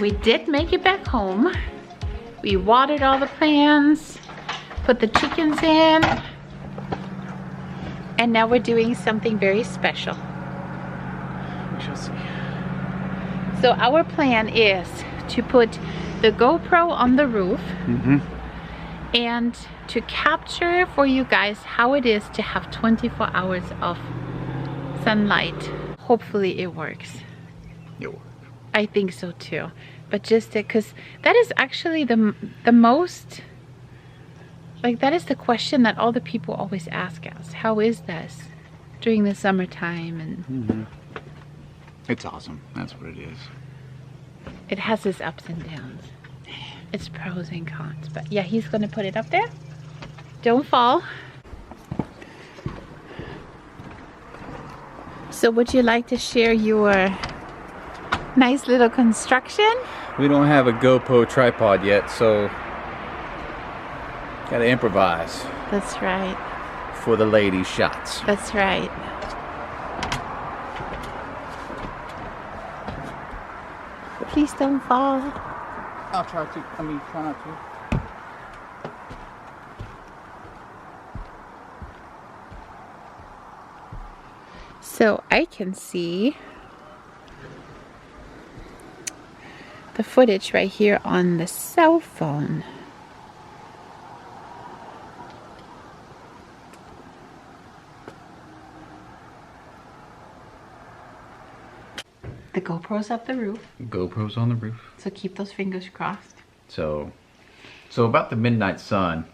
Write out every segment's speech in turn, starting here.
we did make it back home. We watered all the plants, put the chickens in, and now we're doing something very special. We shall see. So our plan is to put the GoPro on the roof and to capture for you guys how it is to have 24 hours of sunlight. Hopefully it works. It works. I think so too. But just because that is actually the most, like, that is the question that all the people always ask us. How is this during the summertime? And it's awesome. That's what it is. it has its ups and downs. It's pros and cons. But yeah, he's gonna put it up there. Don't fall. So would you like to share your nice little construction? We don't have a GoPro tripod yet, so gotta improvise That's right. for the lady shots. That's right. Please don't fall. I'll try to. Try not to. So I can see the footage right here on the cell phone. The GoPro's up the roof, GoPro's on the roof. so keep those fingers crossed. So about the midnight sun,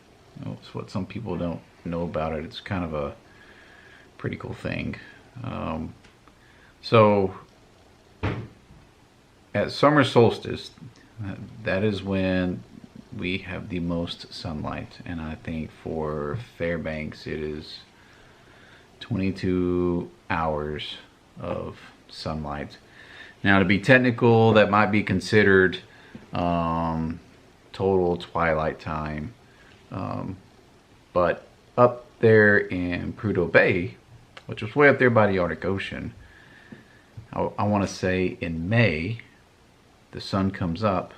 it's what some people don't know about it. It's kind of a pretty cool thing. So at summer solstice, that is when we have the most sunlight, and I think for Fairbanks it is 22 hours of sunlight. Now, to be technical, that might be considered total twilight time, but up there in Prudhoe Bay, which was way up there by the Arctic Ocean, I want to say in May, the sun comes up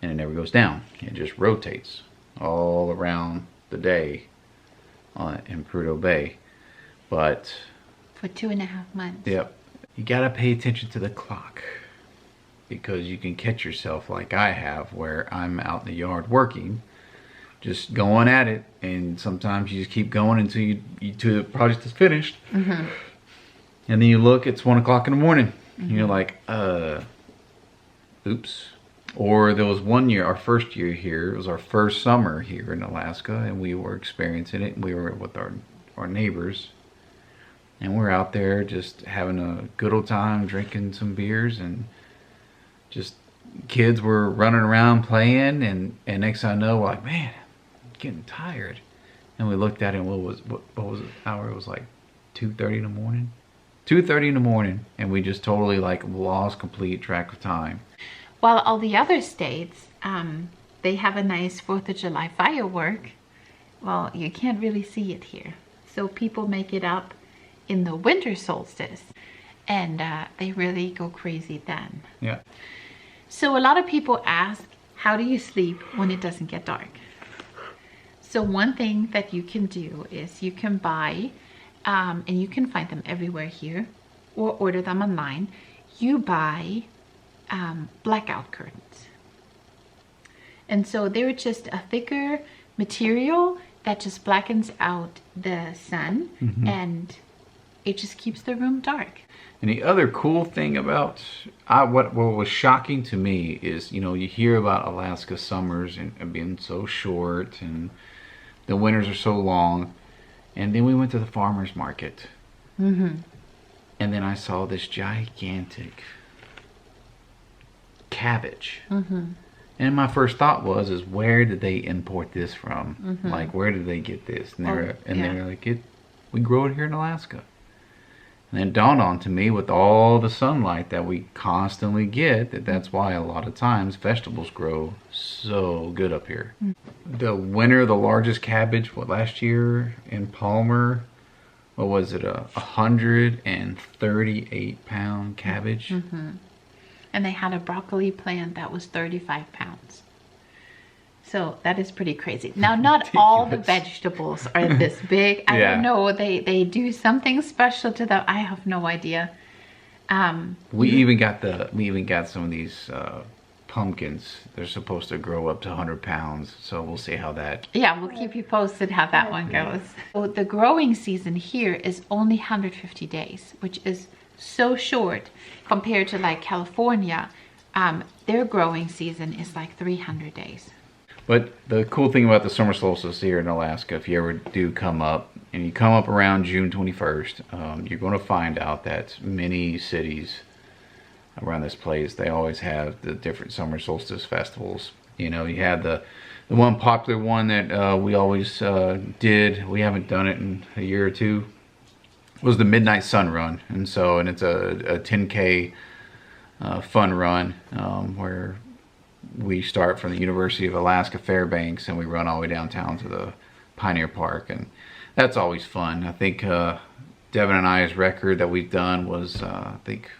and it never goes down. It just rotates all around the day in Prudhoe Bay. But For 2.5 months. yep, you gotta pay attention to the clock, because you can catch yourself like I have, where I'm out in the yard working, just going at it, and sometimes you just keep going until the project is finished. And then you look, it's 1 o'clock in the morning. And you're like, oops. Or there was one year, our first year here, it was our first summer here in Alaska, and we were experiencing it. We were with our neighbors, and we're out there just having a good old time, drinking some beers, and just kids were running around playing, and next thing I know, we're like, man, I'm getting tired. And we looked at it, and what was the hour? It was like 2:30 in the morning. 2:30 in the morning, and we just totally like lost complete track of time. While all the other states, they have a nice 4th of July firework. Well, you can't really see it here. So people make it up in the winter solstice, and they really go crazy then. Yeah. So a lot of people ask, how do you sleep when it doesn't get dark? So one thing that you can do is you can buy, and you can find them everywhere here, or order them online. You buy blackout curtains. And so they're just a thicker material that just blackens out the sun, and it just keeps the room dark. And the other cool thing about what was shocking to me is, you hear about Alaska summers and being so short, and the winters are so long. And then we went to the farmer's market, and then I saw this gigantic cabbage. And my first thought is where did they import this from? Like, where did they get this? And they're like, we grow it here in Alaska. And then it dawned on to me, with all the sunlight that we constantly get, that's why a lot of times vegetables grow so good up here. The largest cabbage, last year in Palmer, what was it, 138-pound cabbage? and they had a broccoli plant that was 35 pounds. So that is pretty crazy. Now, not all the vegetables are this big. I don't know. They do something special to them. I have no idea. We even got some of these pumpkins. They're supposed to grow up to 100 pounds. So we'll see how that. Yeah, we'll keep you posted how that one goes. So the growing season here is only 150 days, which is so short compared to like California. Their growing season is like 300 days. But the cool thing about the summer solstice here in Alaska, if you ever do come up, and you come up around June 21st, you're going to find out that many cities around this place, they always have the different summer solstice festivals. You know, you had the one popular one that we always did. We haven't done it in a year or two. Was the Midnight Sun Run, and it's a 10K fun run where we start from the University of Alaska Fairbanks and we run all the way downtown to the Pioneer Park, and that's always fun. I think Devin and I's record that we've done was I think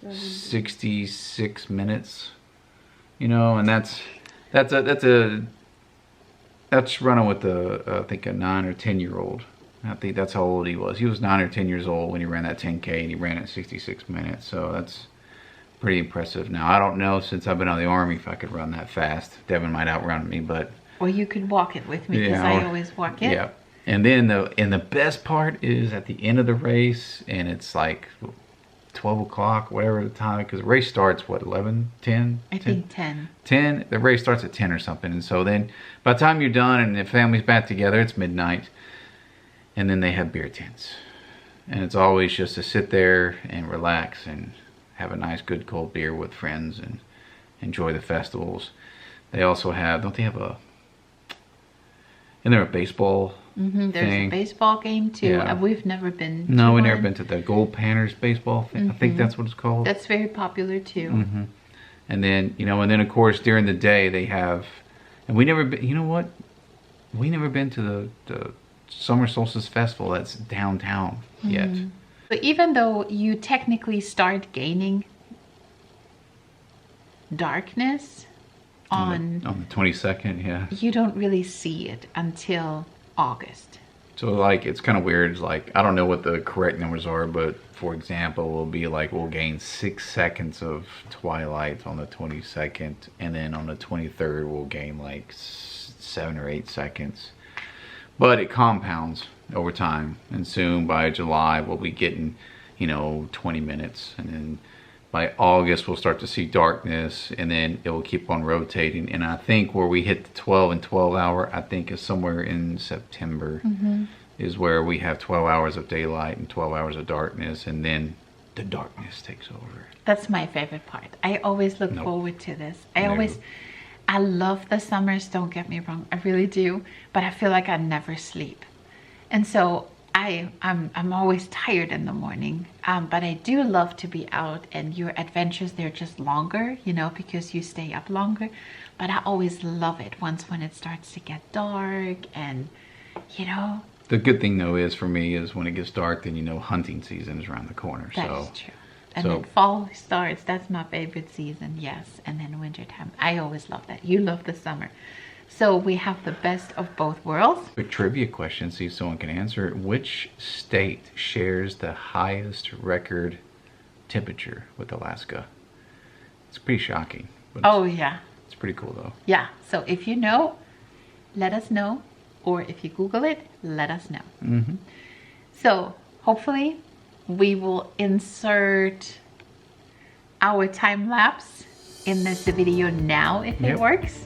66 minutes, you know, and that's running with I think a 9 or 10 year old. I think that's how old he was. He was 9 or 10 years old when he ran that 10K, and he ran it 66 minutes. So that's pretty impressive. Now, I don't know, since I've been out of the Army, if I could run that fast. Devin might outrun me, but... Or you could walk it with me, because I always walk it. Yeah. And then the best part is at the end of the race, and it's like 12 o'clock, whatever the time, because the race starts, what, 11, 10? I think 10. 10? The race starts at 10 or something. And so then, by the time you're done and the family's back together, it's midnight. And then they have beer tents. And it's always just to sit there and relax and have a nice good cold beer with friends and enjoy the festivals. They also have, don't they have isn't there a baseball There's thing? A baseball game too. Yeah. We've never been No, we've never been to the Gold Panners baseball thing. I think that's what it's called. That's very popular too. And then, of course during the day they have, and we never been, you know what? We never been to the Summer Solstice Festival that's downtown yet. But even though you technically start gaining darkness on the 22nd, yeah. You don't really see it until August. So like it's kind of weird. It's like, I don't know what the correct numbers are, but for example, it'll be like we'll gain 6 seconds of twilight on the 22nd, and then on the 23rd we'll gain like 7 or 8 seconds. But it compounds over time, and soon by July we'll be getting 20 minutes, and then by August we'll start to see darkness, and then it will keep on rotating. And I think where we hit the 12 and 12 hour, I think is somewhere in September, is where we have 12 hours of daylight and 12 hours of darkness, and then the darkness takes over. That's my favorite part. I always look forward to this. I love the summers, don't get me wrong, I really do, but I feel like I never sleep. And so I'm always tired in the morning, but I do love to be out, and your adventures, they're just longer, because you stay up longer. But I always love it when it starts to get dark, and The good thing though is for me is when it gets dark, then hunting season is around the corner. That's true. And then fall starts. That's my favorite season, yes. And then winter time. I always love that. You love the summer. So we have the best of both worlds. Quick trivia question, see if someone can answer it. Which state shares the highest record temperature with Alaska? It's pretty shocking. Oh, yeah. It's pretty cool, though. Yeah. So if you know, let us know. Or if you Google it, let us know. So hopefully we will insert our time lapse in this video now if it works.